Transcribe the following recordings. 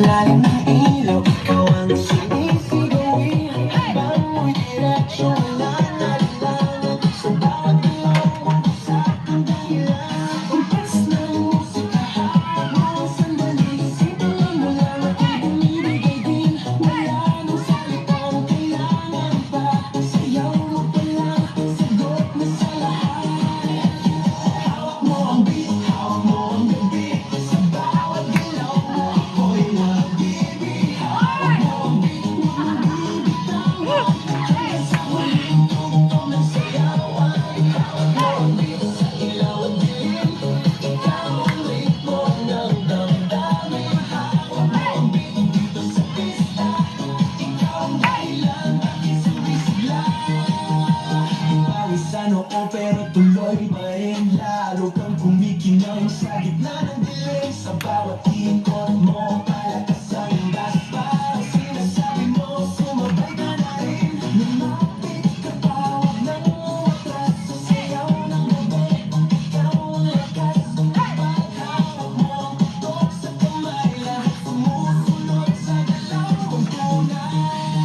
lalim ng ilaw, ikaw ang sinisigawin. Bang mo'y diretsyo, wala na lang. Sa bawat ilaw, mag-usap ang dahilan. Kumpas ng musika, habang sandali. Simulan mo lang ako'y bumibigay din. Wala nang salitang kailangan pa. Sayaw mo pa lang, sagot na sa lahat. Hawak mo ang beat, hawak mo ang gabi. Sa bawat galaw mo, ako'y nabibig. Hawak mo ang beat, huwag mong bibitawan. Hanggang sa huling tugtog ng sayawan. Hawak mo ang beat, sa ilaw at dilim. Ikaw ang ritmo ng damdamin. Hawak mo ang beat, dito sa pista. Ikaw ang dahilan, bakit sumisigla. Pawis sa noo pero tuloy pa rin. Lalo kang kumikinang sa gitna ng dilim. Sa bawat ikot mo, palakas ang imbas. Parang sinasabi mo, sumabay ka na rin. Lumapit ka pa, huwag nang umatras. Sa sayaw ng gabi, ikaw ang lakas. Kapag hawak mo ang putok sa kamay, lahat sumusunod sa galaw kong tunay.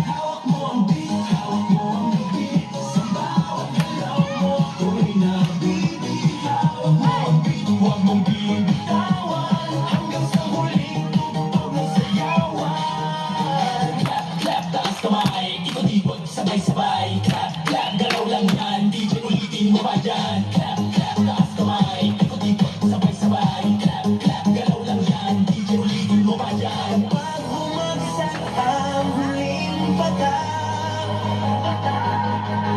Hawak mo ang beat, hawak mo ang gabi. Sa bawat galaw mo, ako'y nabibig. Hawak mo ang beat, huwag mong bibitawan. Hanggang sa huling tugtog ng sayawan. Clap, clap, taas kamay. Ikot-ikot, sabay-sabay. Clap, clap, galaw lang yan. DJ ulitin mo pa dyan. Clap, clap, taas kamay. Ikot-ikot, sabay-sabay. Clap, clap, galaw lang yan. DJ ulitin mo pa dyan. Pag bumagsak ang huling patak,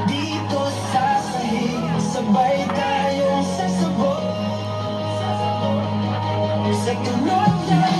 dito sa sahig, sabay tayong sasabog. Sa tunog ng